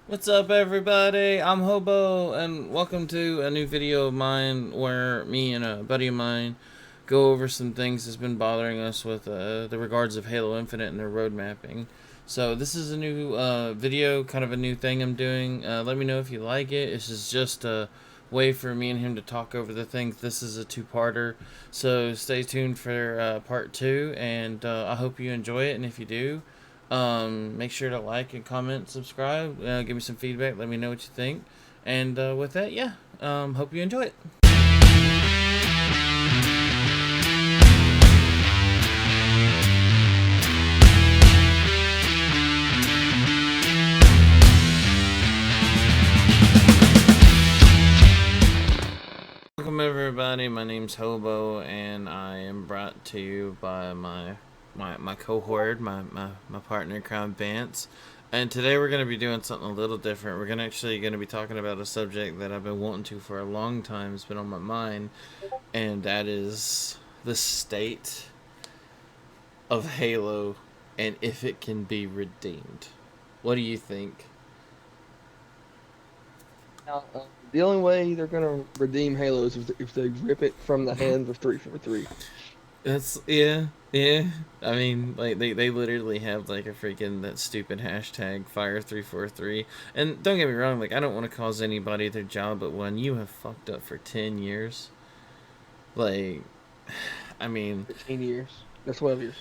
What's up, everybody? I'm Hobo, and welcome to a new video of mine where me and a buddy of mine go over some things that's been bothering us with the regards of Halo Infinite and their road mapping. So this is a new video, kind of a new thing I'm doing. Let me know if you like it. This is just a way for me and him to talk over the things. This is a two-parter, so stay tuned for part two, and I hope you enjoy it. And if you do, make sure to like and comment, subscribe, give me some feedback, let me know what you think. And with that, yeah, hope you enjoy it. Welcome, everybody. My name's Hobo, and I am brought to you by my cohort, my partner, Crown Vance. And today we're going to be doing something a little different. We're going to be talking about a subject that I've been wanting to for a long time. It's been on my mind, and that is the state of Halo and if it can be redeemed. What do you think? Now, the only way they're gonna redeem Halo is if they rip it from the hands of 343. That's yeah. I mean, like they literally have like a freaking that stupid hashtag fire343. And don't get me wrong, like I don't want to cause anybody their job, but when you have fucked up for 10 years, like, I mean, 15 years. That's 12 years.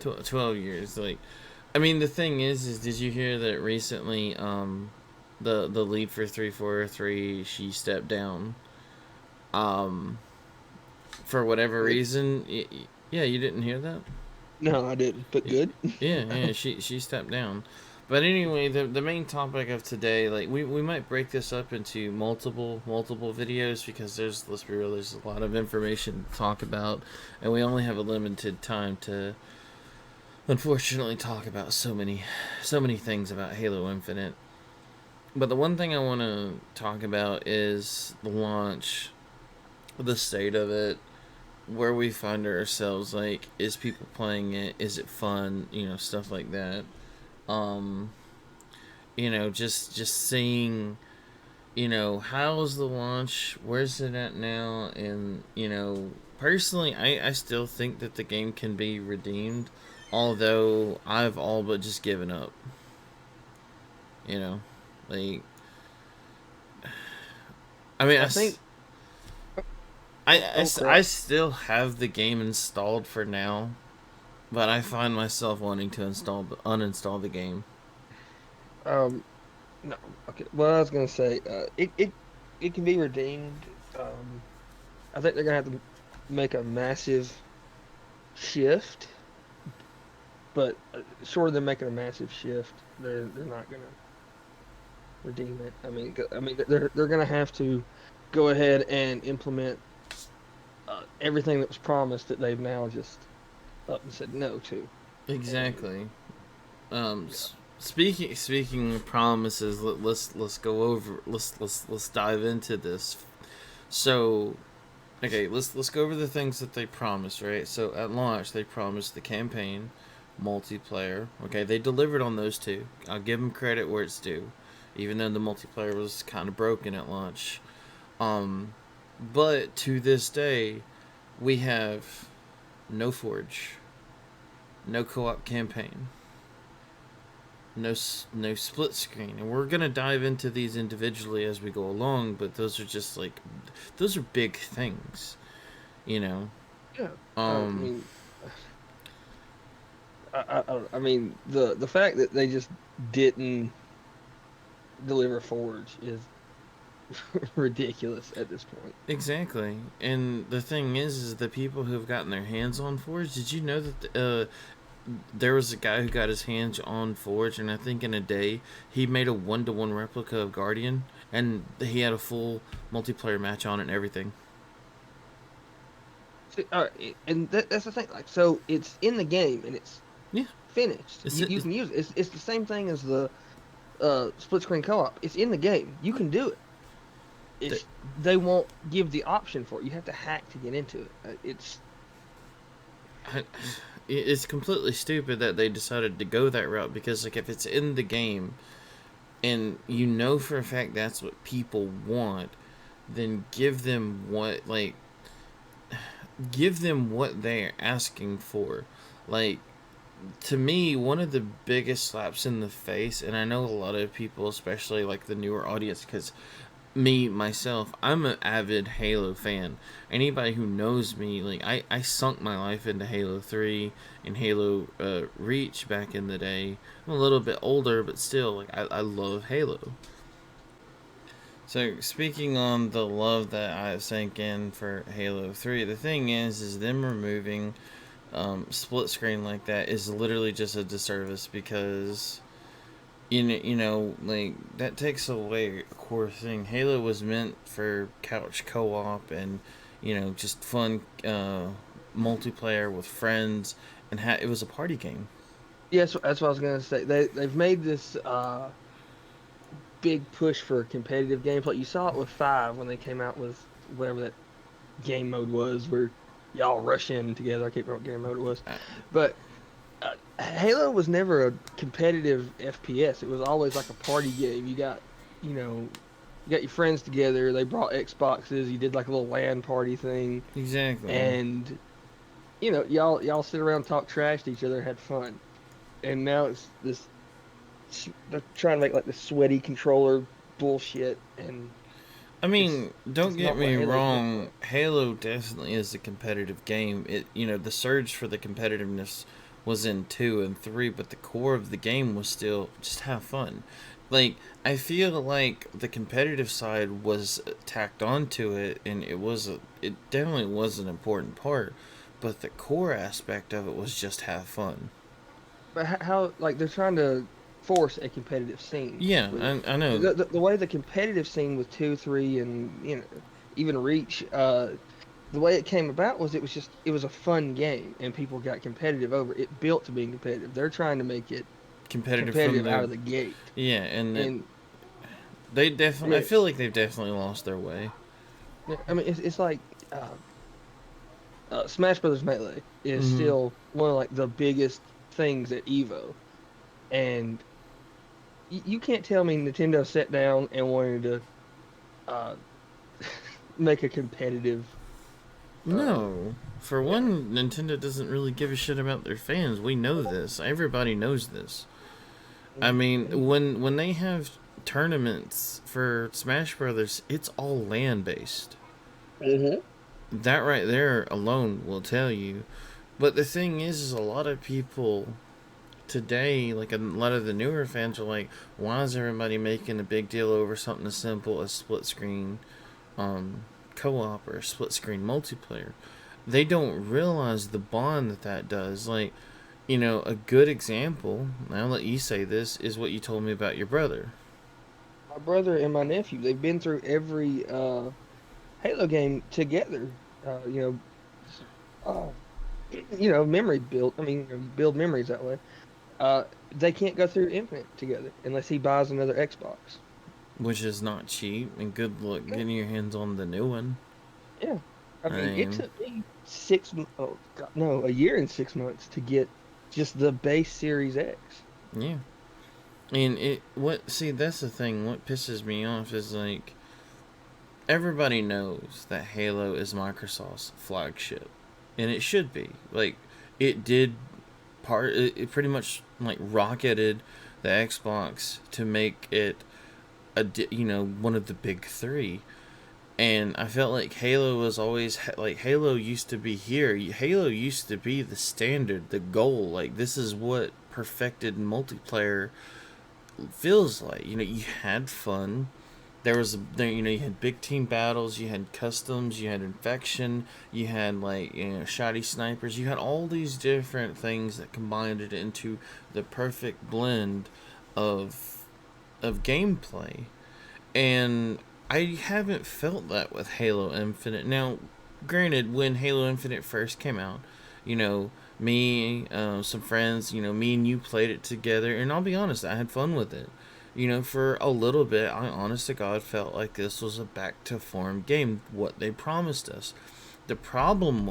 12 years, like, I mean, the thing is did you hear that recently? The lead for 343, she stepped down. Um, for whatever Good. reason, yeah, you didn't hear that. No, I didn't. But good. Yeah, she stepped down. But anyway, the main topic of today, like we might break this up into multiple videos because let's be real, there's a lot of information to talk about, and we only have a limited time to unfortunately talk about so many things about Halo Infinite. But the one thing I want to talk about is the launch, the state of it, where we find ourselves. Like, is people playing it? Is it fun? Stuff like that. Um, just seeing, how's the launch? Where's it at now? And personally, I still think that the game can be redeemed, although I've all but just given up. You know, like, I mean, I think. Oh I crap. still have the game installed for now, but I find myself wanting to uninstall the game. Um. No. Okay. Well, I was gonna say. It can be redeemed. I think they're gonna have to make a massive shift. But short of them making a massive shift, they're not gonna redeem it. I mean, they're gonna have to go ahead and implement everything that was promised that they've now just up and said no to. And Exactly. Um, yeah, speaking of promises, let's go over let's dive into this. So, okay, let's go over the things that they promised. Right. So at launch, they promised the campaign, multiplayer. Okay, they delivered on those two. I'll give them credit where it's due, even though the multiplayer was kind of broken at launch. Um, but to this day, we have no Forge, no co-op campaign, no split screen, and we're gonna dive into these individually as we go along. But those are just like, those are big things, you know. yeah. I Um, mean, I mean the fact that they just didn't deliver Forge is ridiculous at this point. exactly. And the thing is the people who've gotten their hands on Forge. Did you know that there was a guy who got his hands on Forge, and I think in a day he made a 1-to-1 replica of Guardian, and he had a full multiplayer match on it and everything. See, and that's the thing. Like, so it's in the game and it's Yeah, finished. You it's can use it. It's the same thing as the split screen co-op. It's in the game. You can do it. th- It's they won't give the option for it. You have to hack to get into it. It's it's completely stupid that they decided to go that route because like if it's in the game, and you know for a fact that's what people want, then give them what they're asking for. Like, to me, one of the biggest slaps in the face, and I know a lot of people, especially like the newer audience, because me myself, I'm an avid Halo fan. Anybody who knows me, like I sunk my life into Halo 3 and Halo Reach back in the day. I'm a little bit older, but still, like I love Halo. So speaking on the love that I sank in for Halo 3, the thing is them removing split screen like that is literally just a disservice, because like that takes away a core thing. Halo was meant for couch co-op and just fun multiplayer with friends, and it was a party game. Yes, that's what I was gonna say. They've made this big push for competitive games. Like you saw it with five when they came out with whatever that game mode was, where y'all rush in together. I can't remember what game mode it was, Uh, but Halo was never a competitive FPS. It was always like a party game. You know, you got your friends together. They brought Xboxes. You did like a little LAN party thing, exactly. and y'all sit around, talk trash to each other, had fun. And now it's this. They're trying to make like the sweaty controller bullshit, and I it's mean, don't it's get not what me Halo's meant wrong. for. Halo definitely is a competitive game. The surge for the competitiveness was in 2 and 3, but the core of the game was still just have fun. Like, I feel like the competitive side was tacked onto it, and it definitely was an important part, but the core aspect of it was just have fun. But how like they're trying to force a competitive scene Yeah, with it. I know. The way the competitive scene with two, three, and even Reach, the way it came about was it was a fun game and people got competitive over it. It built to being competitive. They're trying to make it Competitive from competitive out the of the gate. yeah, and it, And they I definitely. I mean, feel like they've definitely lost their way. it's like Smash Brothers Melee is Mm-hmm. still one of like the biggest things at Evo, and you can't tell me Nintendo sat down and wanted to uh, make a competitive. Uh, No. For yeah. one, Nintendo doesn't really give a shit about their fans. We know this. Everybody knows this. I mean, Mhm. when they have tournaments for Smash Brothers, it's all land based. Mhm. That right there alone will tell you. But the thing is a lot of people today, like a lot of the newer fans, are like, why is everybody making a big deal over something as simple as split screen um, co-op or split screen multiplayer? They don't realize the bond that does. Like, a good example, I'll let you say this, is what you told me about your brother. My brother and my nephew, they've been through every Halo game together. You know, s- uh, memory build. I mean, you build memories that way. They can't go through Infinite together unless he buys another Xbox. Which is not cheap, and good luck Yeah. getting your hands on the new one. Yeah. I I mean, it mean, took me oh God, no, a year and 6 months to get just the base Series X. yeah. And see, that's the thing, what pisses me off is like, everybody knows that Halo is Microsoft's flagship. And it should be. Like, it did it pretty much like rocketed the Xbox to make it one of the big three. And I felt like Halo was always like, Halo used to be here. Halo used to be the standard, the goal. Like, this is what perfected multiplayer feels like. You had fun. You had big team battles, you had customs, you had infection, you had like shoddy snipers, you had all these different things that combined it into the perfect blend of gameplay. And I haven't felt that with Halo Infinite. Now, granted, when Halo Infinite first came out, you know, some friends, me and you played it together, and I'll be honest, I had fun with it. For a little bit, I honest to God felt like this was a back to form game, what they promised us. The problem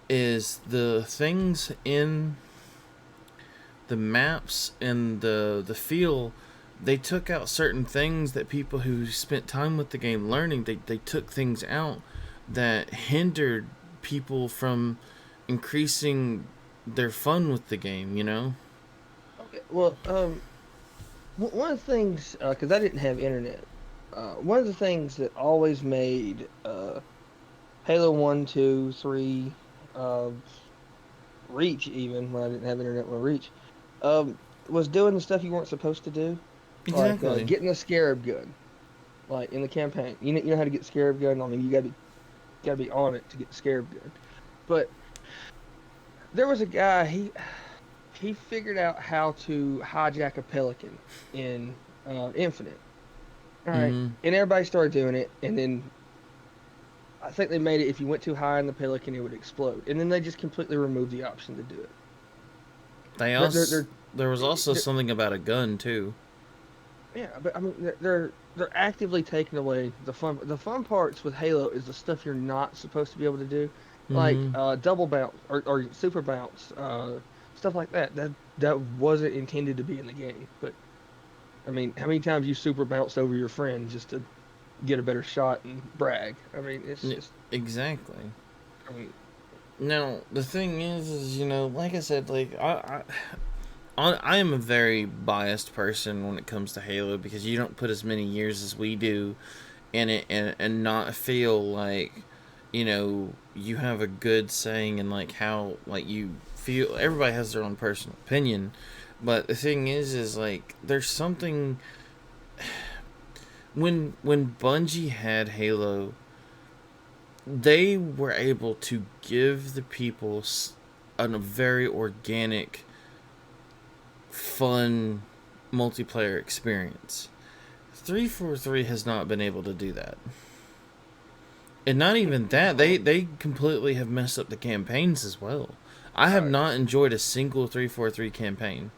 is the things in the maps and the feel they took out certain things that people who spent time with the game learning, they took things out that hindered people from increasing their fun with the game, you know? Okay, well, one of the things, because I didn't have internet, one of the things that always made Halo 1, 2, 3, uh, Reach, even when I didn't have internet with Reach, was doing the stuff you weren't supposed to do, like Exactly. getting a scarab gun, like in the campaign. You know how to get scarab gun. I mean, you gotta be on it to get the scarab gun. But there was a guy he figured out how to hijack a pelican in Infinite. All right, Mm-hmm. and everybody started doing it, and then I think they made it if you went too high in the pelican, it would explode, and then they just completely removed the option to do it. They They're they're, also they're, there was also they're something about a gun too. Yeah, but I mean they're actively taking away the fun. The fun parts with Halo is the stuff you're not supposed to be able to do, like Mm-hmm. double bounce or super bounce, stuff like that. That wasn't intended to be in the game. But I mean, how many times you super bounced over your friend just to get a better shot and brag? I mean, it's just. Exactly. I mean, Now the thing is you know, like I said, like I am a very biased person when it comes to Halo because you don't put as many years as we do in it and not feel like, you know, you have a good saying and like how like you feel. Everybody has their own personal opinion, but the thing is like there's something when Bungie had Halo, they were able to give the people a very organic, fun multiplayer experience. 343 has not been able to do that. And not even that, no. they completely have messed up the campaigns as well. I All have right. not enjoyed a single 343 campaign.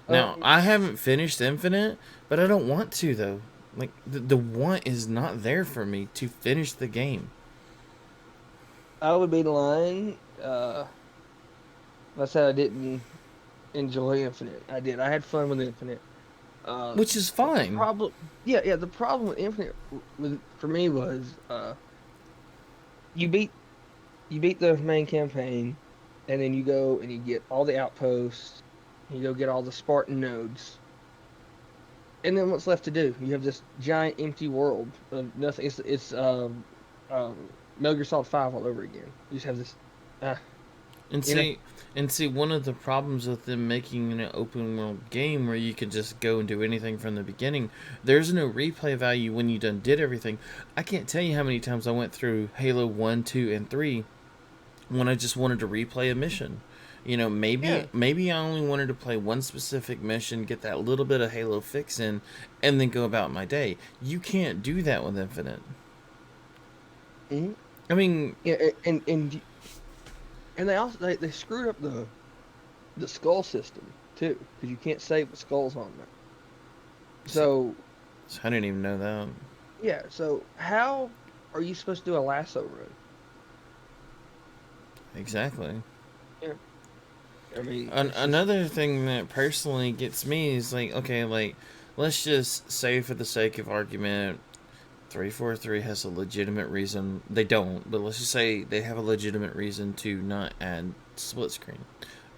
Now, Um, I haven't finished Infinite, but I don't want to though. Like the want is not there for me to finish the game, I would be lying. If I said I didn't enjoy Infinite. I did. I had fun with Infinite. Uh, which is but the fine. problem, yeah, yeah, the problem with Infinite for me was you beat you beat the main campaign, and then you go and you get all the outposts, you go get all the Spartan nodes, and then what's left to do? You have this giant empty world of nothing. It's Metal Gear Solid 5 all over again. You just have this, uh, And you know, see, one of the problems with them making an open world game where you can just go and do anything from the beginning, there's no replay value when you done did everything. I can't tell you how many times I went through Halo 1, 2, and 3 when I just wanted to replay a mission. You know, yeah. maybe I only wanted to play one specific mission, get that little bit of Halo fix in, and then go about my day. You can't do that with Infinite. Mhm. I mean, Yeah, and they also they screwed up the skull system too, because you can't save the skulls on there. So I didn't even know that. yeah, so how are you supposed to do a lasso run? Exactly. Yeah, I mean it's just Another thing that personally gets me is like, okay, like, let's just say for the sake of argument, 343 has a legitimate reason. They don't, but let's just say they have a legitimate reason to not add split screen.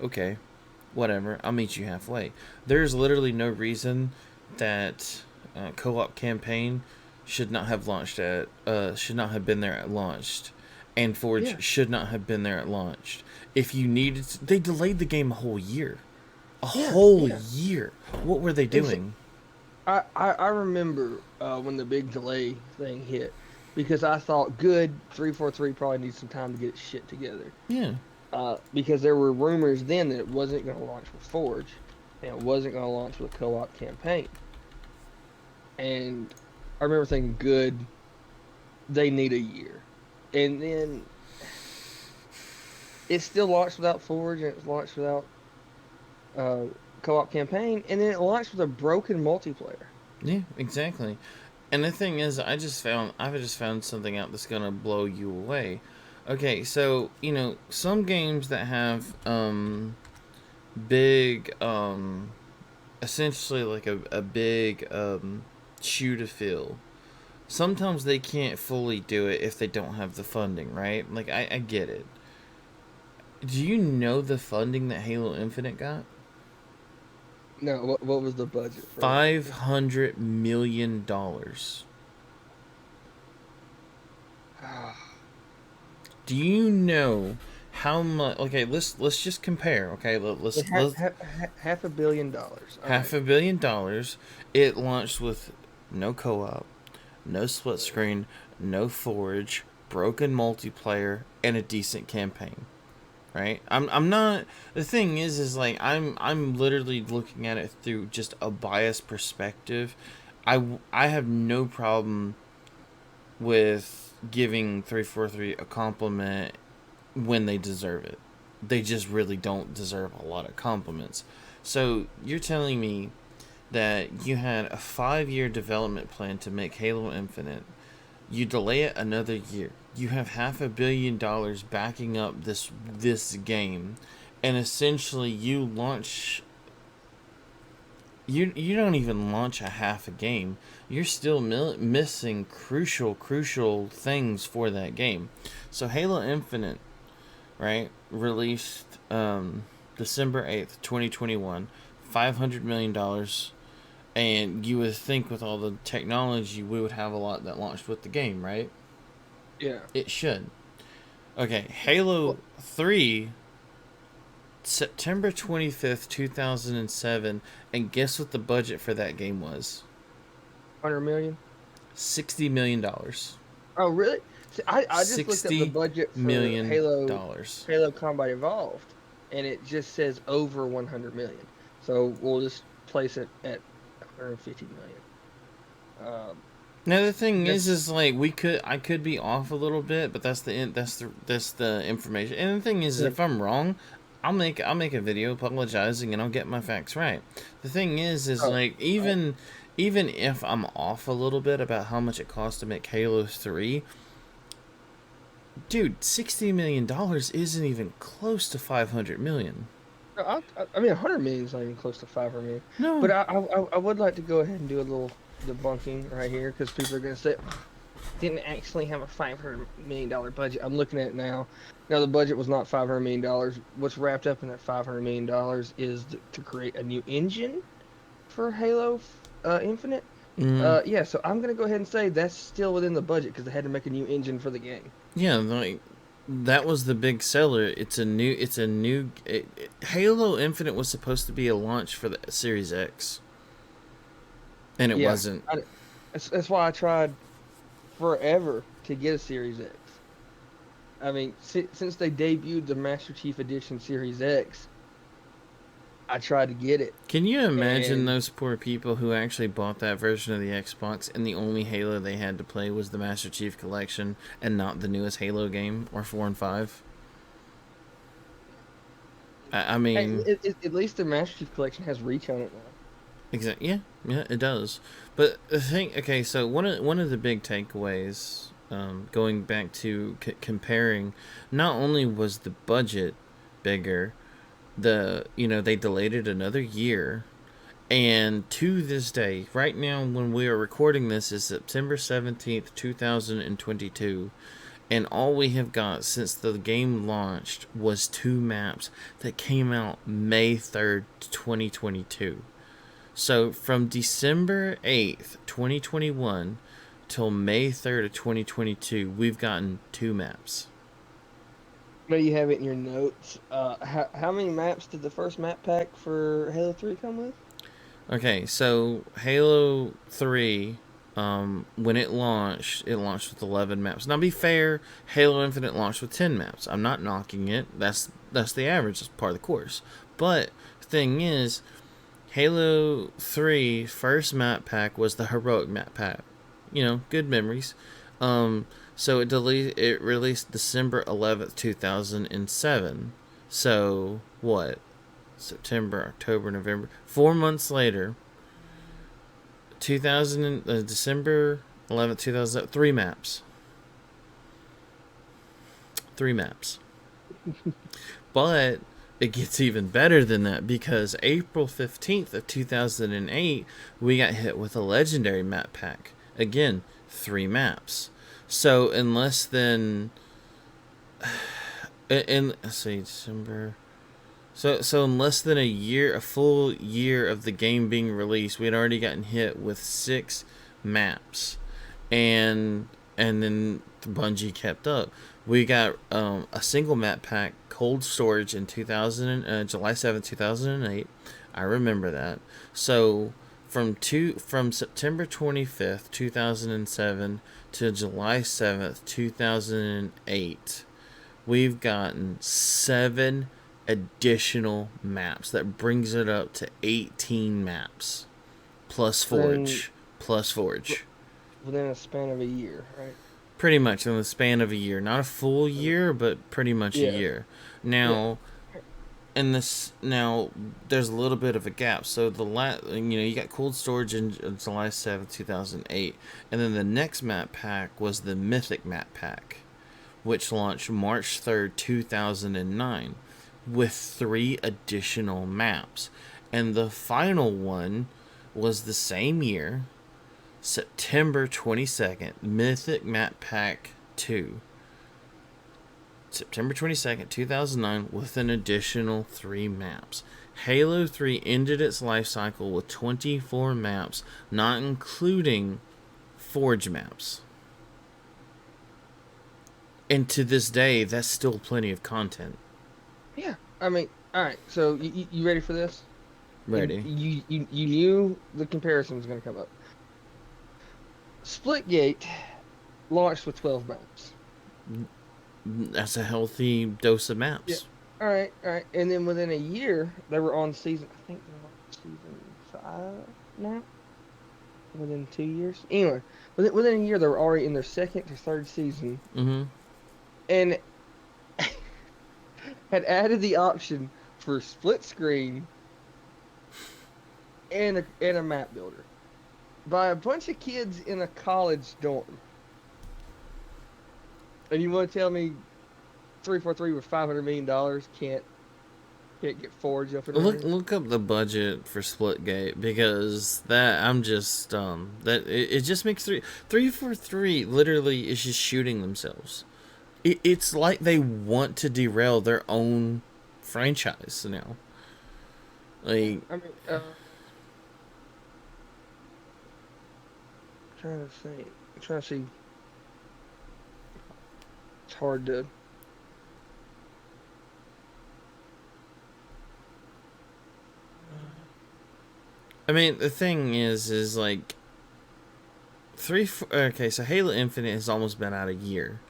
Okay, whatever. I'll meet you halfway. There's literally no reason that co-op campaign should not have been there at launched, and yeah, Forge should not have been there at launched. If you needed, they delayed the game a whole year, a yeah, whole yeah. year. What were they And so, doing? I remember when the big delay thing hit because I thought good 343 probably needs some time to get its shit together. Yeah, Because there were rumors then that it wasn't going to launch with Forge and it wasn't going to launch with a co-op campaign. And I remember thinking, good, they need a year. And then it still launched without Forge and it launched without uh, co-op campaign, and then it launched with a broken multiplayer. yeah, exactly. And the thing is, I've just found something out that's gonna blow you away. Okay, so you know some games that have big essentially like a big shoe to fill. Sometimes they can't fully do it if they don't have the funding, right? Like I get it. Do you know the funding that Halo Infinite got? No, what was the budget for $500 million. it? Do you know how much? Okay, let's just compare. Okay, let's Half $1 billion. All half right. $1 billion. It launched with no co-op, no split screen, no forge, broken multiplayer, and a decent campaign. Right? I'm not. The thing is like I'm literally looking at it through just a biased perspective. I have no problem with giving 343 a compliment when they deserve it. They just really don't deserve a lot of compliments. So you're telling me that you had a 5-year development plan to make Halo Infinite. You delay it another year. You have $500 million backing up this game, and essentially you don't even launch a half a game. You're still missing crucial things for that game. So Halo Infinite, right, released December 8th, 2021, $500 million. And you would think with all the technology, we would have a lot that launched with the game, right? Yeah. It should. Okay, Halo Well, 3, September 25th, 2007. And guess what the budget for that game was? 100 million. $60 million. Oh, really? See, I just looked up the $60 budget for million. Halo Combat Evolved, and it just says over 100 million. So we'll just place it at 150 million. Now the thing That's is like I could be off a little bit, but that's the information. And the thing is, yeah. if I'm wrong, I'll make a video apologizing and I'll get my facts right. The thing is Oh, like oh, even if I'm off a little bit about how much it costs to make Halo 3, dude, $60 million isn't even close to 500 million. no, I mean, 100 million is not even close to 500 million. But No. I would like to go ahead and do a little debunking right here because people are going to say, didn't actually have a $500 million budget. I'm looking at it now. Now the budget was not $500 million. What's wrapped up in that $500 million is to create a new engine for Halo Infinite. Mm, Yeah, so I'm gonna go ahead and say that's still within the budget because they had to make a new engine for the game. yeah, like that was the big seller. Halo Infinite was supposed to be a launch for the Series X, and it Yeah, wasn't. that's why I tried forever to get a Series X. I mean, since they debuted the Master Chief Edition Series X, I tried to get it, Can you imagine and those poor people who actually bought that version of the Xbox and the only Halo they had to play was the Master Chief Collection and not the newest Halo game or 4 and 5? I hey, mean, at least the Master Chief Collection has reach on it now. exactly. Yeah, yeah, it does. But the thing, okay, so one of the big takeaways, going back to comparing, not only was the budget bigger, they delayed it another year, and to this day, right now when we are recording this is September 17th, 2022. And all we have got since the game launched was 2 maps that came out May 3rd, 2022. So from December 8th, 2021 till May 3rd of 2022, we've gotten 2 maps. I know you have it in your notes. How many maps did the first map pack for Halo 3 come with? Okay, so Halo 3, when it launched with 11 maps. Now, be fair, Halo Infinite launched with 10 maps. I'm not knocking it. That's the average. That's part of the course. But the thing is, Halo 3 first map pack was the heroic map pack. Good memories. It released December 11th, 2007. So what? September, October, November. 4 months later, December 11th, 2000. 3 maps. 3 maps. But it gets even better than that because April 15th of 2008, we got hit with a legendary map pack. Again, 3 maps. So in less than in let's see, December. So in less than a year, a full year of the game being released, we had already gotten hit with 6 maps, and then Bungie kept up. We got a single map pack, Cold Storage, in July 7th, 2008. I remember that. So from September 25th, 2007 to July 7th, 2008, we've gotten 7 additional maps. That brings it up to 18 maps plus Within Forge, plus Forge. within a span of a year, right? Pretty much in the span of a year, not a full Okay. year, but pretty much a Yeah, year. yeah. Now, now there's a little bit of a gap. So you got Cold Storage in July 7th, 2008, and then the next map pack was the Mythic map pack, which launched March 3rd, 2009, with 3 additional maps. And the final one was the same year, September 22nd, Mythic Map Pack 2. September 22nd, 2009, with an additional 3 maps. Halo 3 ended its life cycle with 24 maps, not including Forge maps. And to this day, that's still plenty of content. Yeah. I mean, all right. So you ready for this? And Ready? you knew the comparison was going to come up. Splitgate launched with 12 maps. That's a healthy dose of Yeah. maps. All right. And then within a year, they were on season. I think they're on season 5 now. Within 2 years. Anyway, within a year, they were already in their second or third season, Mm-hmm. and had added the option for split screen and a map builder by a bunch of kids in a college dorm. And you want to tell me 343 with $500 million can't get Forge up and Look running? look up the budget for Splitgate, because that I'm just that it just makes 343 literally is just shooting themselves. It's like they want to derail their own franchise now. Yeah, Like, I mean, trying to think, trying to see. It's hard to. I mean, the thing is like okay, so Halo Infinite has almost been out a year,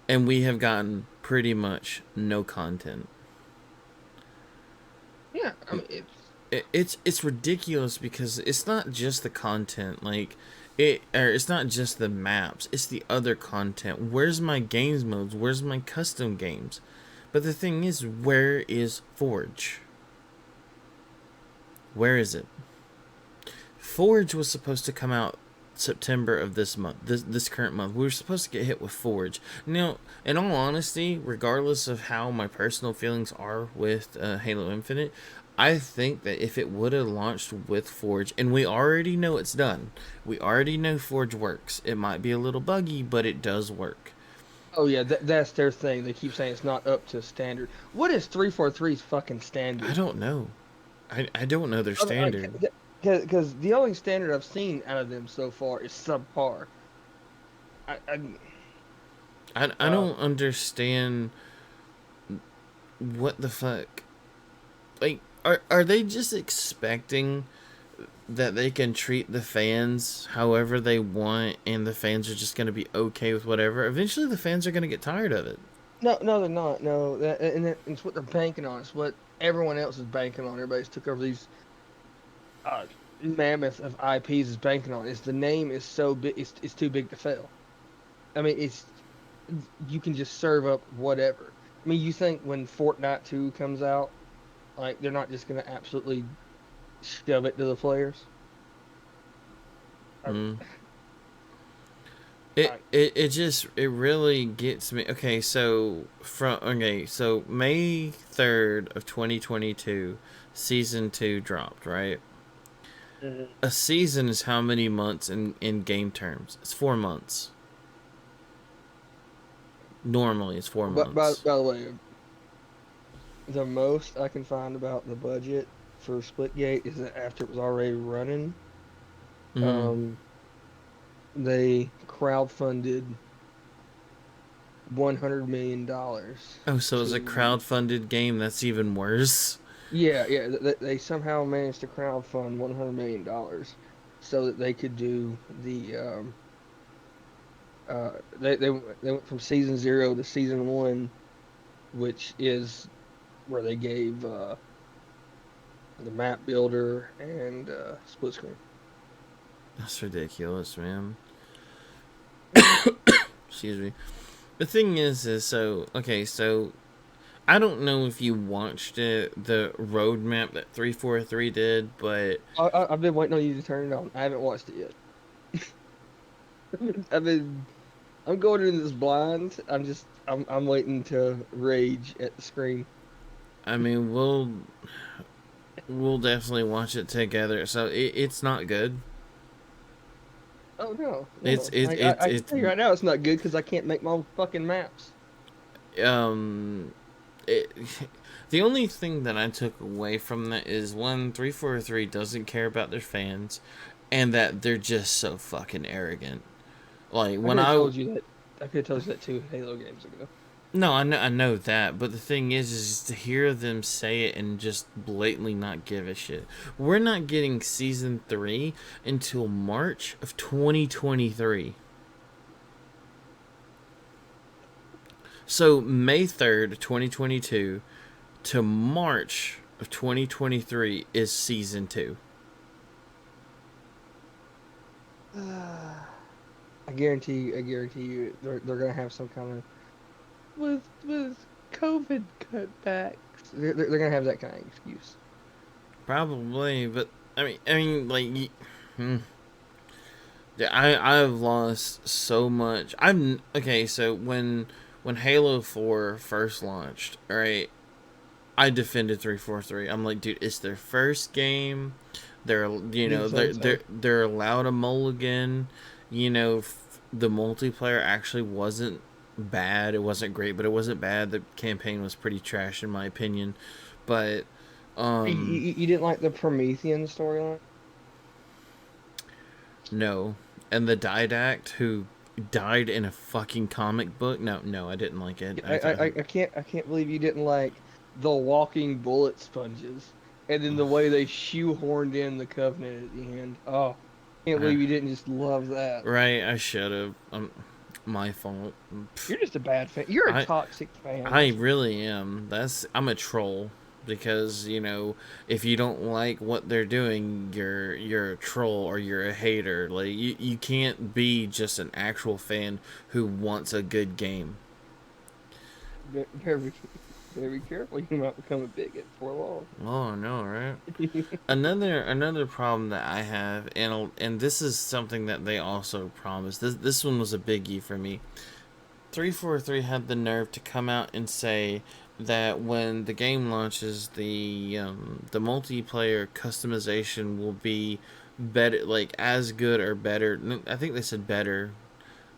and we have gotten pretty much no content. Yeah, I mean, It's ridiculous because it's not just the content, like it's not just the maps, it's the other content. Where's my games modes? Where's my custom games? But the thing is, where is Forge? Where is it? Forge was supposed to come out September of this month, this current month. We were supposed to get hit with Forge. Now, in all honesty, regardless of how my personal feelings are with Halo Infinite, I think that if it would have launched with Forge, and we already know it's done, we already know Forge works. It might be a little buggy, but it does work. oh yeah, that's their thing. They keep saying it's not up to standard. What is 343's fucking I standard? don't know. I don't know their I mean, standard. because the only standard I've seen out of them so far is subpar. I I uh don't understand what the fuck. Like, are they just expecting that they can treat the fans however they want, and the fans are just going to be okay with whatever? Eventually the fans are going to get tired of it. no, they're not. No, it's what they're banking on. It's what everyone else is banking on. Everybody's took over these uh mammoth of IPs is banking on. Is the name is so big, it's too big to fail. I mean, it's you can just serve up whatever. I mean, you think when Fortnite 2 comes out, like they're not just gonna absolutely shove it to the players? I, Mm. All It right. it it just it really gets me. So May 3rd of 2022, season 2 dropped, right? Mhm. A season is how many months in game terms? It's 4 months. Normally, it's four But months. by the way, the most I can find about the budget for Splitgate is that after it was already running, Mm. um, they crowdfunded $100 million Oh, so it's a to. crowd-funded game. That's even worse. Yeah, yeah. They somehow managed to crowdfund $100 million so that they could do they went from season 0 to season 1, which is where they gave the map builder and split screen. That's ridiculous, man. Yeah. Excuse me. The thing is so okay. So I don't know if you watched the roadmap that 343 did, but I've been waiting on you to turn it on. I haven't watched it yet. I've been I'm going into this blind. I'm waiting to rage at the screen. I mean we'll definitely watch it together. So it's not good. Oh no, It's no. it it I can it tell you right now it's not good because I can't make my own fucking maps. um it, the only thing that I took away from that is one 343 doesn't care about their fans, and that they're just so fucking arrogant. Like I could when have I told you that. I could have told you that 2 Halo games ago. No, I know that, but the thing is to hear them say it and just blatantly not give a shit. We're not getting season 3 until March of 2023. So May 3rd, 2022 to March of 2023 is season 2. I guarantee you, they're gonna have some kind of with COVID cutbacks. They're gonna have that kind of excuse. Probably, but I mean like hmm. Yeah, I've lost so much. I'm okay. So when Halo 4 first launched, all right, I defended 343. I'm like, dude, it's their first game. They're Did the same thing. they're allowed a mulligan. The multiplayer actually wasn't bad. It wasn't great, but it wasn't bad. The campaign was pretty trash in my opinion. But You didn't like the Promethean storyline? no. And the Didact who died in a fucking comic book. No, no, I didn't like it. I can't believe you didn't like the walking bullet sponges, and then the way they shoehorned in the Covenant at the end. Oh, can't I believe you didn't just love that. right. I should have. My fault. You're just a bad fan. You're a I toxic fan. I That's what. really am. I'm a troll because if you don't like what they're doing, you're a troll or you're a hater. Like you can't be just an actual fan who wants a good game. Very, very careful. You might become a bigot before long. Oh no, right? Another problem that I have, and this is something that they also promised. This one was a biggie for me. 343 had the nerve to come out and say that when the game launches, the multiplayer customization will be better, like as good or better. I think they said better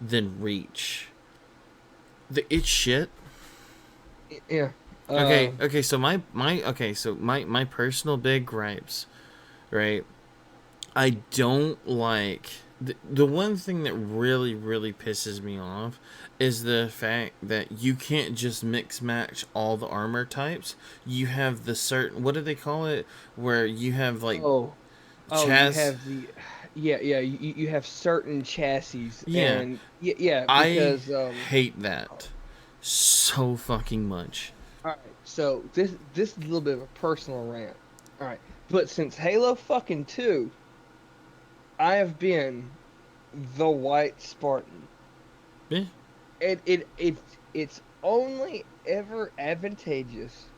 than Reach. It's shit. Yeah. Okay, Uh, okay. So my personal big gripes, right? I don't like the one thing that really pisses me off is the fact that you can't just mix match all the armor types. You have the certain, what do they call it, where you have like oh, you chas. have the, yeah, yeah. You have certain chassis, Yeah, and yeah, I because hate that so fucking much. all right, so this is a little bit of a personal rant. All right, but since Halo fucking 2, I have been the White Spartan. Yeah. It's only ever advantageous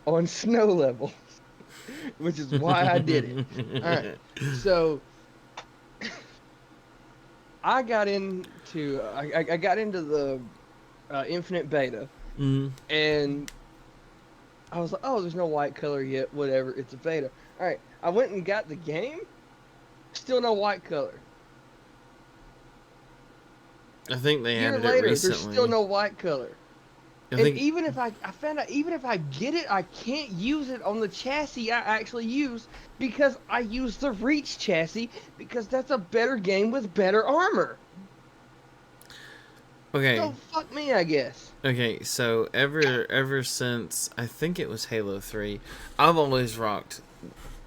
on snow levels, which is why I did it. All right, so I got into I got into the Infinite Beta, Mm. and I was like, oh, there's no white color yet. Whatever, it's a beta. All right, I went and got the game. Still no white color. I think they Year added it later, there's still recently. no white color. I And think even if I found out, even if I get it, I can't use it on the chassis I actually use because I use the Reach chassis because that's a better game with better armor. okay. So fuck me, I guess. Okay, so ever since I think it was Halo 3, I've always rocked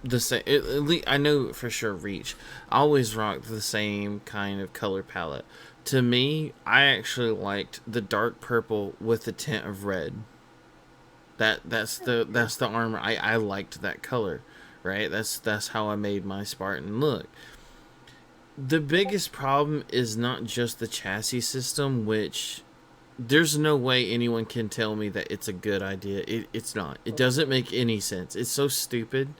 the same. At least I know for sure Reach. I always rocked the same kind of color palette. To me, I actually liked the dark purple with the tint of red. That's the armor. I liked that color, right? That's how I made my Spartan look. The biggest problem is not just the chassis system, which there's no way anyone can tell me that it's a good idea. It's not. It doesn't make any sense. It's so stupid.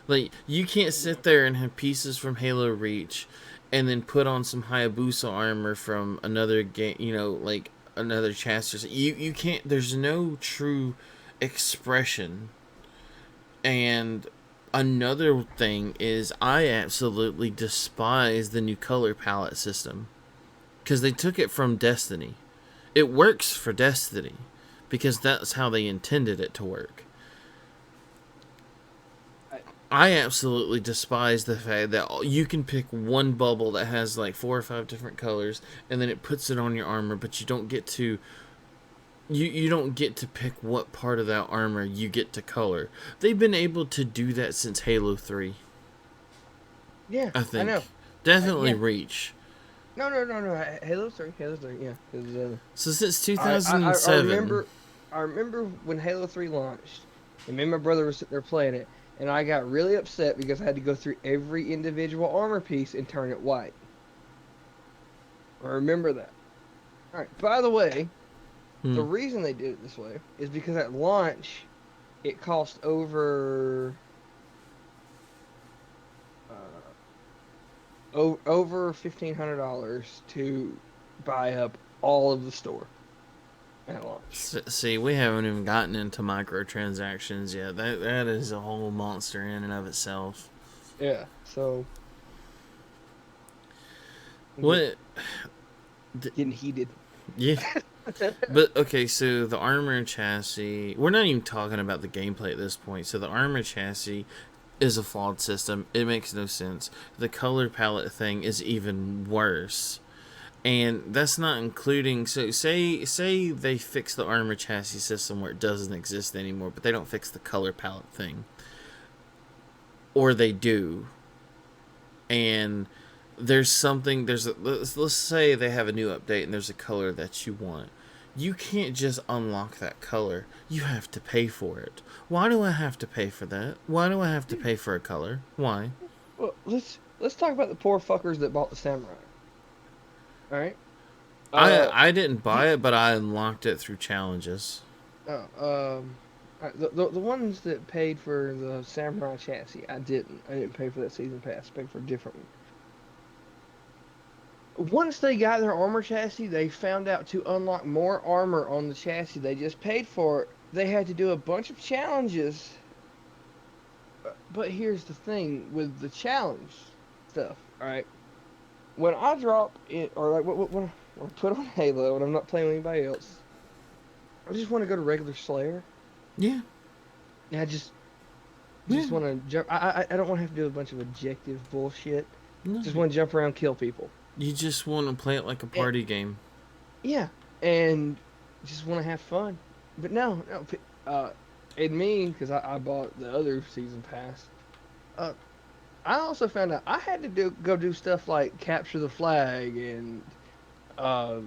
Like, you can't sit there and have pieces from Halo Reach and then put on some Hayabusa armor from another game, like another chassis. You can't. There's no true expression. And another thing is, I absolutely despise the new color palette system because they took it from Destiny. It works for Destiny because that's how they intended it to work. I, I absolutely despise the fact that you can pick one bubble that has like 4 or 5 different colors and then it puts it on your armor, but you don't get to you don't get to pick what part of that armor you get to color. They've been able to do that since Halo 3, yeah, I I know. think. Definitely Yeah. Reach. No. Halo 3, yeah. 'Cause, So since I 2007, remember when Halo 3 launched, and me and my brother were sitting there playing it, and I got really upset because I had to go through every individual armor piece and turn it white. I remember that. All right. By the way, hmm, the reason they did it this way is because at launch it cost uh, over $1,500 to buy up all of the store at launch. see, we haven't even gotten into microtransactions yet. That is a whole monster in and of itself. Yeah. So I'm What? getting heated. Yeah. But okay, so the armor chassis. We're not even talking about the gameplay at this point. So the armor chassis is a flawed system. It makes no sense. The color palette thing is even worse. And that's not including, so say they fix the armor chassis system where it doesn't exist anymore, but they don't fix the color palette thing. Or they do. And let's say they have a new update and there's a color that you want. You can't just unlock that color. You have to pay for it. Why do I have to pay for that? Why do I have to pay for a color? Why? Well, let's talk about the poor fuckers that bought the samurai. All right. I Uh, I didn't you, buy it, but I unlocked it through challenges. the ones that paid for the samurai chassis, I didn't. I didn't pay for that season pass. I paid for a different one. Once they got their armor chassis, they found out to unlock more armor on the chassis they just paid for, they had to do a bunch of challenges. But here's the thing with the challenge stuff, all right? When I drop it, or like when I put on Halo and I'm not playing with anybody else, I just want to go to regular Slayer. Yeah, And I just yeah. want to jump. I don't want to have to do a bunch of objective bullshit. No, Just want to jump around, kill people. you just want to play it like a And, party game. yeah, and just want to have fun. But no. And me, because I bought the other season pass. Uh, I also found out I had to go do stuff like capture the flag and uh,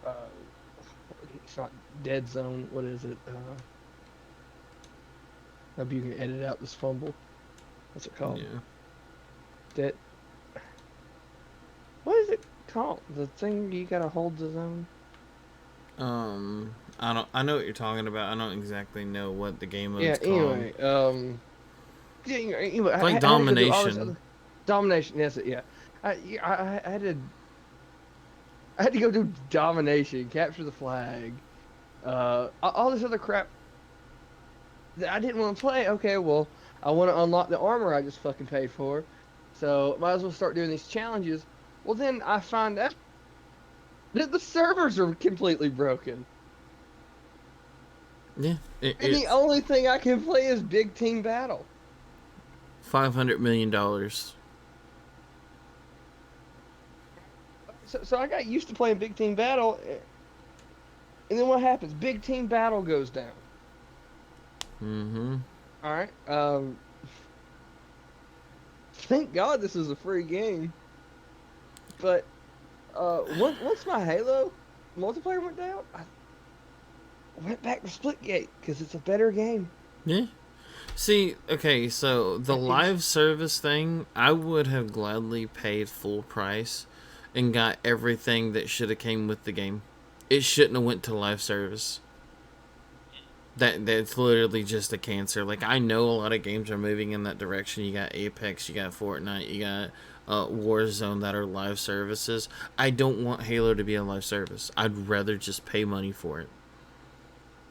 uh, it's not dead zone. What is it? Hope you can edit out this fumble. What's it called? Yeah. Dead. What is it called? The thing you gotta hold the zone. I don't. I know what you're talking about. I don't exactly know what the game Yeah. mode's called. Anyway. Yeah. Anyway, It's like I had to go do all this domination. other domination. Yes. Yeah. I had to go do domination, capture the flag, all this other crap that I didn't want to play. Okay, well, I want to unlock the armor I just fucking paid for, so might as well start doing these challenges. Well, then I find out that the servers are completely broken, Yeah, and the it's only thing I can play is Big Team Battle. $500 million. So I got used to playing Big Team Battle, and then what happens? Big Team Battle goes down. Mm-hmm. All right. Thank God this is a free game. But once my Halo multiplayer went down, I went back to Splitgate because it's a better game. Yeah. See, okay, so the It's live service thing, I would have gladly paid full price and got everything that should have came with the game. It shouldn't have went to live service. That's literally just a cancer. Like, I know a lot of games are moving in that direction. You got Apex, you got Fortnite, you got Warzone that are live services. I don't want Halo to be a live service. I'd rather just pay money for it.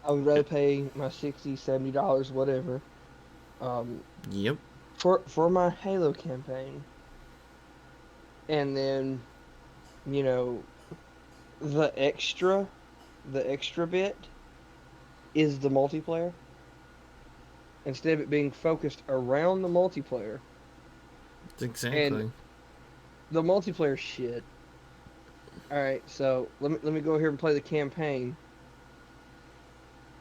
I would rather pay my 60, $70, whatever, um, Yep. for my Halo campaign, and then you know the extra bit is the multiplayer. Instead of it being focused around the multiplayer, and Exactly. the multiplayer shit. All right, so let me go here and play the campaign.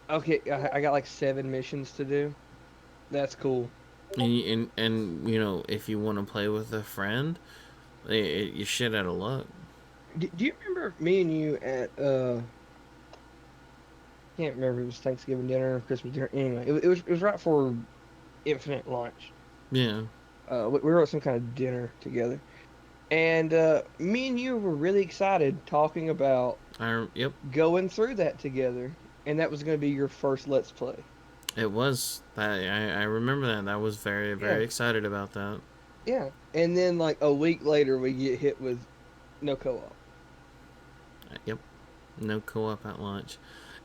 Okay, I got like 7 missions to do. That's cool. And you know, if you want to play with a friend, you shit out of luck. Do you remember me and you at can't remember if it was Thanksgiving dinner or Christmas dinner. Anyway, it was right for Infinite launch. Yeah. We were at some kind of dinner together, and me and you were really excited talking about Yep. going through that together, and that was going to be your first Let's Play. It was that I remember that. I was very Yeah, very excited about that. yeah. And then like a week later, we get hit with no co-op. Yep. No co-op at launch.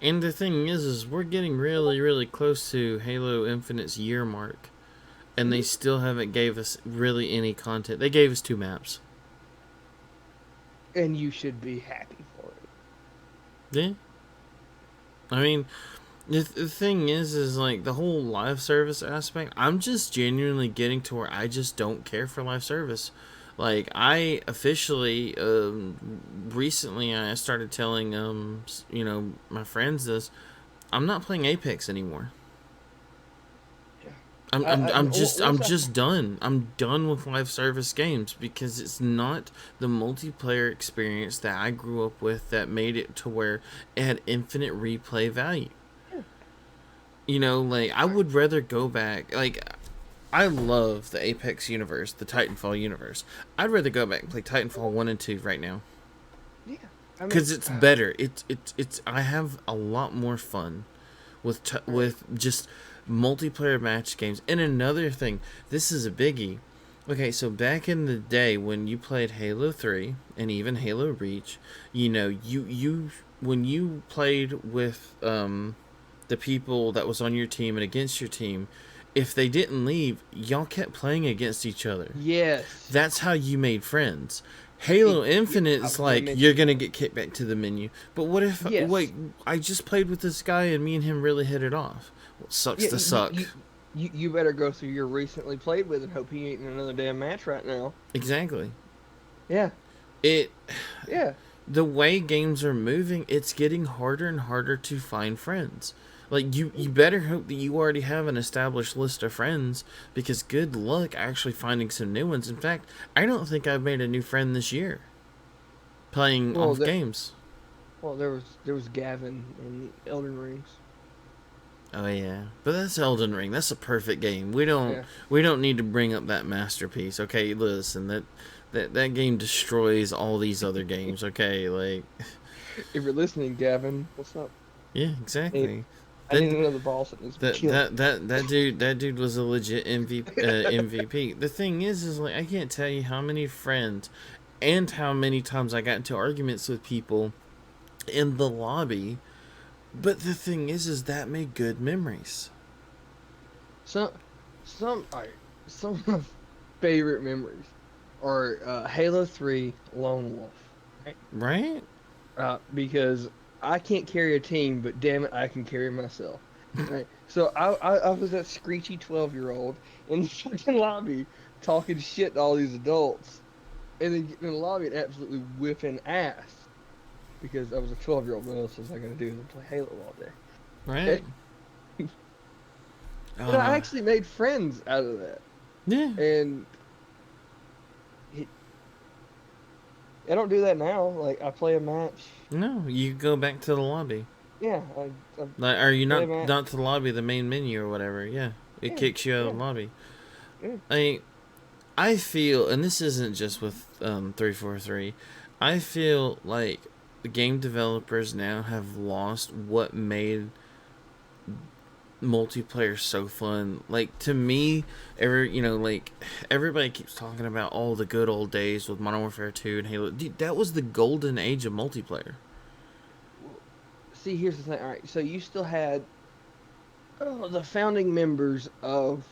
And the thing is we're getting really really close to Halo Infinite's year mark, and they Mhm. still haven't gave us really any content. They gave us 2 maps. And you should be happy for it. Yeah. I mean, the thing is like the whole live service aspect. I'm just genuinely getting to where I just don't care for live service. Like I officially, recently I started telling you know, my friends this. I'm not playing Apex anymore. Yeah. I'm I, I'm I I'm just I'm once I just done. I'm done with live service games because it's not the multiplayer experience that I grew up with that made it to where it had infinite replay value. yeah. You know, like I would rather go back. Like I love the Apex universe, the Titanfall universe. I'd rather go back and play Titanfall 1 and 2 right now Yeah. I mean, because it's better. It's I have a lot more fun with right. with just multiplayer match games. And another thing, this is a biggie. Okay, so back in the day when you played Halo 3 and even Halo Reach, you know, you when you played with the people that was on your team and against your team, if they didn't leave, y'all kept playing against each other. Yes. That's how you made friends. Halo Yep. Infinite I is was gonna like you're mention gonna that. get kicked back to the menu. But what if Yes. wait? I just played with this guy and me and him really hit it off. Well, it sucks Yeah. to suck. You better go through your recently played with and hope he ain't in another damn match right now. Exactly. Yeah. It Yeah. the way games are moving, it's getting harder and harder to find friends. Like you better hope that you already have an established list of friends because good luck actually finding some new ones. In fact, I don't think I've made a new friend this year playing Well, off there. games. Well, there was Gavin in Elden Rings. Oh yeah, but that's Elden Ring. That's a perfect game. Yeah. We don't need to bring up that masterpiece. Okay, listen, that game destroys all these other games. Okay, like If you're listening, Gavin, what's up? yeah, Hey, exactly. I That need another boss that needs to be that killed. that that dude was a legit MVP. The thing is like I can't tell you how many friends and how many times I got into arguments with people in the lobby. But the thing is that made good memories. Some, all right, some of my favorite memories are Halo 3 Lone Wolf, right? Right? Because I can't carry a team, but damn it, I can carry myself. Right. So I was that screechy 12-year-old in the fucking lobby talking shit to all these adults, and then getting in the lobby and absolutely whipping ass because I was a 12-year-old. What else was I gonna do than play Halo all Right? day? And I Uh actually made friends out of that. yeah. And it, I don't do that now. Like I play a match. No, you go back to the lobby. Yeah, I Like, are you play a not match. to the lobby, the main menu or whatever? Yeah, it Yeah, kicks you out of yeah, the lobby. yeah. I I feel, and this isn't just with 343. I feel like the game developers now have lost what made multiplayer so fun. Like to me, like everybody keeps talking about all the good old days with Modern Warfare 2 and Halo. Dude, that was the golden age of multiplayer. Well, see, here's the thing. All right, so you still had the founding members of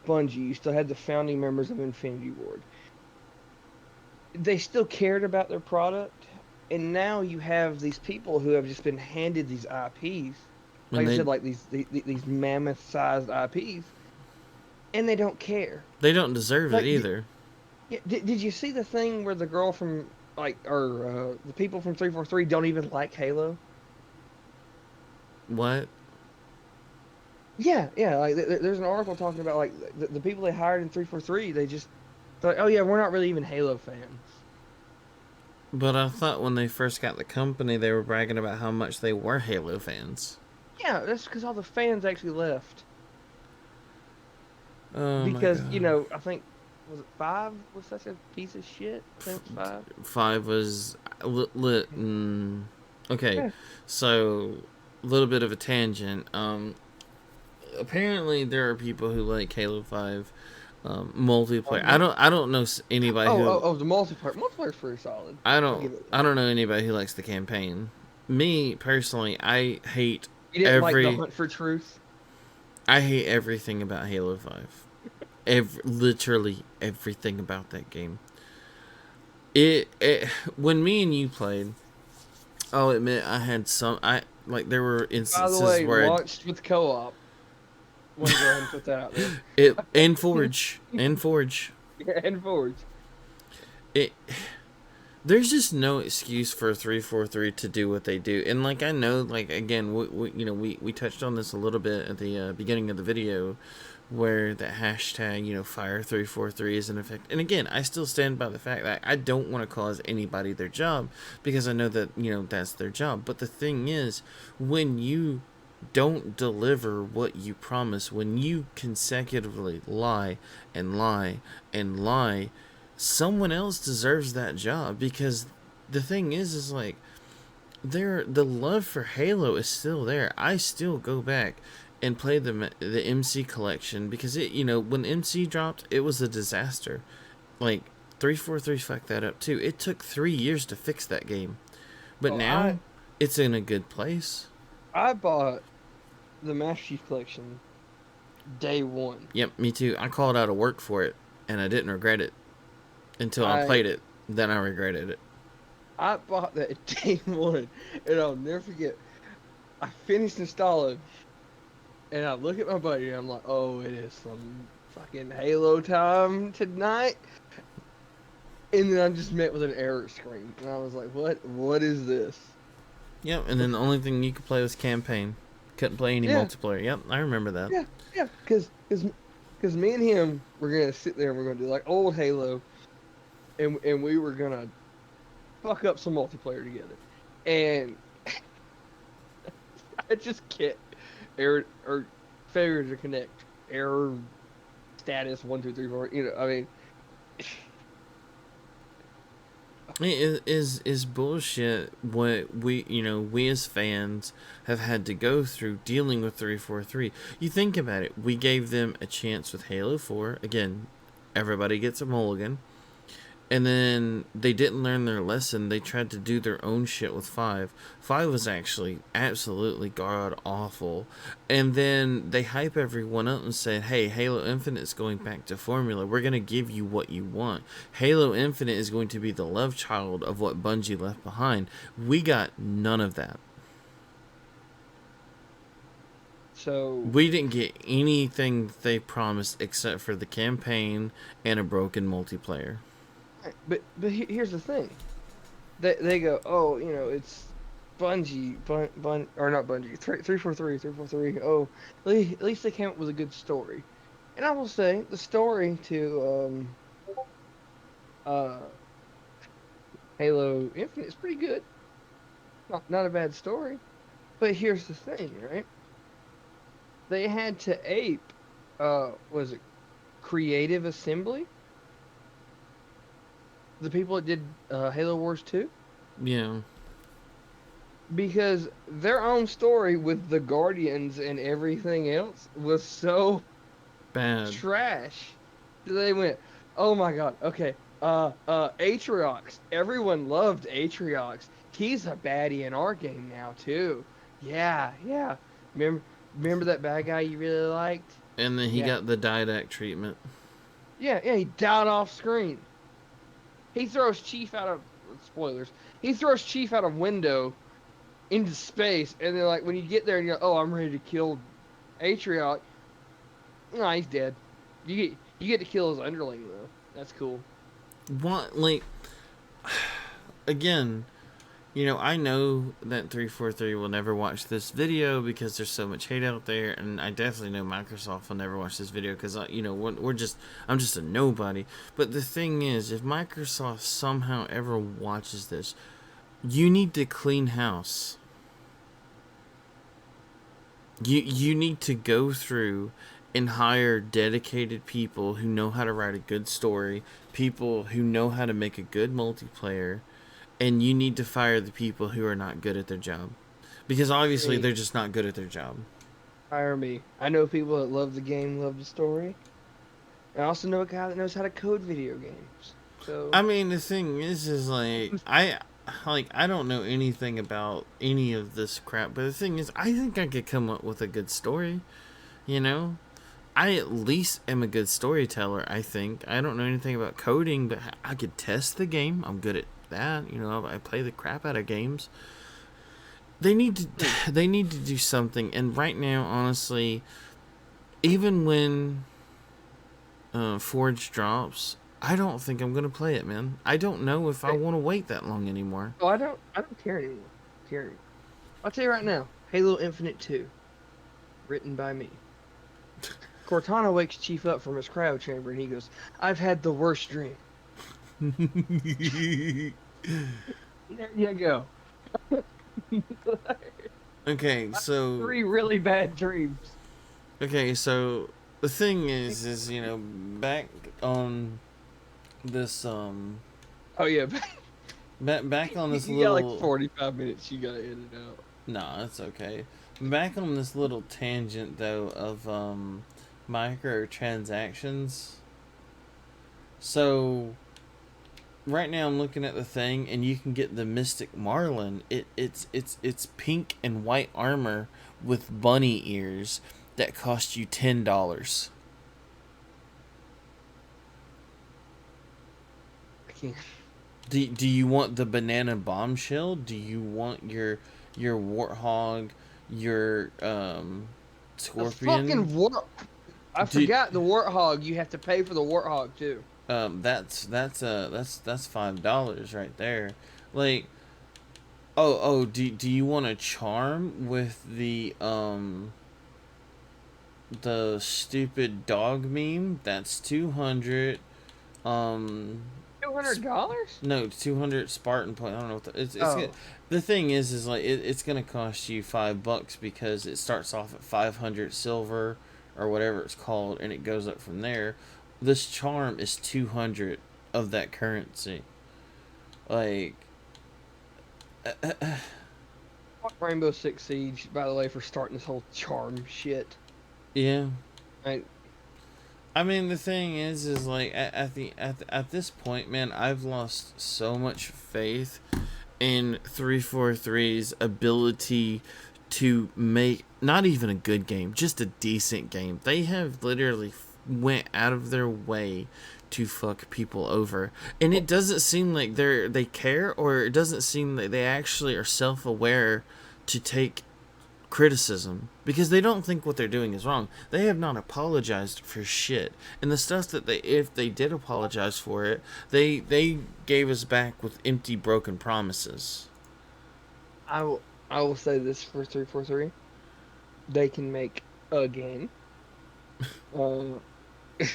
Bungie. You still had the founding members of Infinity Ward. They still cared about their product, and now you have these people who have just been handed these IPs, When like I said, like these mammoth-sized IPs, and they don't care. they don't deserve it Like, either. yeah, did you see the thing where the girl from like or the people from 343 don't even like Halo? What? Yeah, yeah. Like there's an article talking about like the people they hired in 343. They're like, oh yeah, we're not really even Halo fans. But I thought when they first got the company, they were bragging about how much they were Halo fans. Yeah, that's because all the fans actually left Oh my because god. I think was it five was such a piece of shit. I think it was five. Five was lit. Okay, Yeah. so a little bit of a tangent. Apparently there are people who like Halo 5 multiplayer. Um, I don't know anybody who the multiplayer. Multiplayer's pretty solid. I'll give it I that. don't know anybody who likes the campaign. Me personally, You didn't like the every Hunt for Truth? I hate everything about Halo 5. Literally everything about that game. It when me and you played, I'll admit I had some I like there were By the instances way, where launched with co-op. Want to go ahead and put that out there. it and Forge Yeah, and Forge. it there's just no excuse for 343 to do what they do. And like I know like again we touched on this a little bit at the beginning of the video where the hashtag fire 343 is in effect. And again, I still stand by the fact that I don't want to cause anybody their job because I know that that's their job. But the thing is, when you don't deliver what you promise, when you consecutively lie and lie and lie, someone else deserves that job. Because the thing is like the love for Halo is still there. I still go back and play the MC collection because it when MC dropped, it was a disaster. Like 343 fucked that up too. It took 3 years to fix that game, but Oh, now it's in a good place. I bought the Master Chief Collection day one. Yep, me too. I called out of work for it, and I didn't regret it until I I played it. Then I regretted it. I bought that day one, and I'll never forget. I finished installing, and I look at my buddy, and I'm like, "Oh, it is some fucking Halo time tonight." And then I'm just met with an error screen, and I was like, "What? What is this?" Yep, and then the only thing you could play was campaign. Couldn't play any Yeah, multiplayer. Yep, I remember that. yeah, yeah. Because me and him were gonna sit there and we're gonna do like old Halo, and we were gonna fuck up some multiplayer together, and I just can't error or failure to connect error status 1 2 3 4. I mean, Is bullshit what we as fans have had to go through dealing with 343. You think about it, we gave them a chance with Halo 4. Again, everybody gets a mulligan. And then they didn't learn their lesson. They tried to do their own shit with 5. 5 was actually absolutely god awful. And then they hype everyone up and said, hey, Halo Infinite is going back to formula. We're going to give you what you want. Halo Infinite is going to be the love child of what Bungie left behind. We got none of that. So, We didn't get anything they promised except for the campaign and a broken multiplayer. here's the thing. They go, oh, it's Bungie, or not Bungie, 343. Oh, at least they came up with a good story. And I will say the story to uh Halo Infinite is pretty good. Not a bad story. But here's the thing, right? They had to ape was it Creative Assembly? The people that did Halo Wars 2? Yeah. Because their own story with the Guardians and everything else was so Bad. trash. They went, oh my god, okay. Atriox. Everyone loved Atriox. He's a baddie in our game now too. Yeah, yeah. Remember, remember that bad guy you really liked? And then he Yeah, got the Didac treatment. yeah. He died off screen. He throws Chief out of spoilers. He throws Chief out of window into space, and then like when you get there and you go, oh, I'm ready to kill Atriox. No, he's dead. You get to kill his underling though. That's cool. What, like, again, I know that 343 will never watch this video because there's so much hate out there, and I definitely know Microsoft will never watch this video because, I'm just a nobody. But the thing is, if Microsoft somehow ever watches this, you need to clean house. You need to go through and hire dedicated people who know how to write a good story, people who know how to make a good multiplayer, and you need to fire the people who are not good at their job. Because obviously Me, they're just not good at their job. hire me. I know people that love the game, love the story. I also know a guy that knows how to code video games. I So mean, the thing is I don't know anything about any of this crap, but the thing is, I think I could come up with a good story, you know? I at least am a good storyteller, I think. I don't know anything about coding, but I could test the game. I'm good at that. I play the crap out of games. They need to they need to do something, and right now, honestly, even when Forge drops, I don't think I'm gonna play it, man. I don't know if I hey, want to wait that long anymore. oh, I don't care anymore. Care anymore. I'll tell you right now, Halo Infinite 2, written by me. Cortana wakes Chief up from his cryo chamber and he goes, I've had the worst dream. There you go. Okay, so Three really bad dreams. the thing is back on this Oh yeah, back on this you got like little 45 minutes you gotta edit out. nah, it's okay. Back on this little tangent though of microtransactions. So right now I'm looking at the thing and you can get the Mystic Marlin. It's pink and white armor with bunny ears that cost you $10. I can't. Do you want the banana bombshell? Do you want your warthog, your The fucking scorpion? wart. I Do forgot the warthog. You have to pay for the warthog too. that's $5 right there. Like, do you want a charm with the stupid dog meme? That's 200. Um, $200? no, 200 Spartan point. I don't know what Oh, the thing is like it's gonna cost you $5 because it starts off at 500 silver or whatever it's called, and it goes up from there. This charm is 200 of that currency. Like, Fuck Rainbow Six Siege, by the way, for starting this whole charm shit. yeah. I, I mean, the thing is like at this point, man, I've lost so much faith in 343's ability to make not even a good game, just a decent game. They have literally went out of their way to fuck people over, and it doesn't seem like they care, or it doesn't seem like they actually are self-aware to take criticism, because they don't think what they're doing is wrong. They have not apologized for shit, and the stuff that they, if they did apologize for it, they gave us back with empty, broken promises. I will say this for 343. They can make a game. Uh,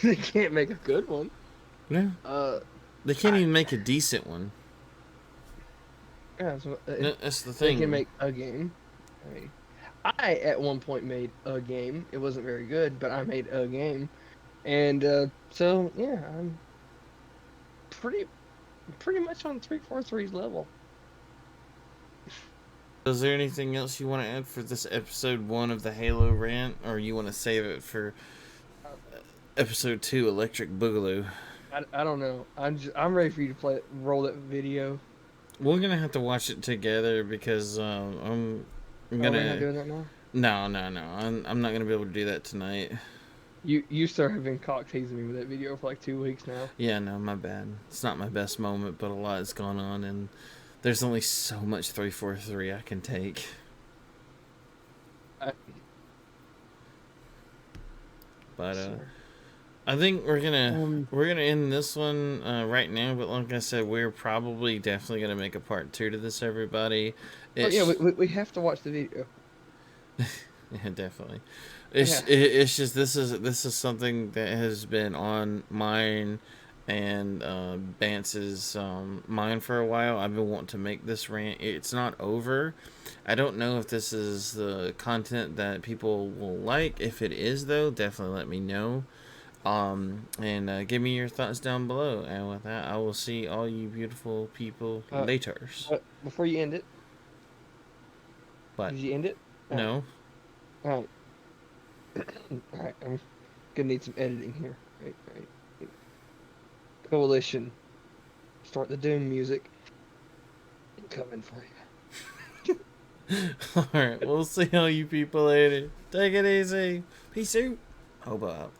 they can't make a good one. Yeah, Uh, they can't I, even make a decent one. yeah, so, That's the they can thing. make a game. I mean, I at one point made a game. It wasn't very good, but I made a game. And so yeah, I'm pretty pretty much on 343's level. Is there anything else you want to add for this episode 1 of the Halo rant, or you want to save it for Uh, episode 2, Electric Boogaloo? I don't know. I'm ready for you to roll that video. We're gonna have to watch it together because I'm Oh, we're not gonna. doing that now. No. I'm not gonna be able to do that tonight. You sir have been cock teasing me with that video for like 2 weeks now. Yeah, no, my bad. It's not my best moment, but a lot has gone on, and there's only so much 343 I can take. I, But sir. I think Um. we're gonna end this one right now. But like I said, we're probably definitely gonna make a part 2 to this. Everybody, Oh yeah, it's we have to watch the video. yeah, definitely. Yeah. It's just this is something that has been on mine and Bance's mind for a while. I've been wanting to make this rant. It's not over. I don't know if this is the content that people will like. If it is, though, definitely let me know. And give me your thoughts down below. And with that, I will see all you beautiful people Uh. later. But before you end it, But did you end it? All right. no, All right. All right. I'm gonna need some editing here. Right. Right. Coalition. Start the Doom music. I'm coming for you. alright, we'll see all you people later. Take it easy. Peace out. Hobo out.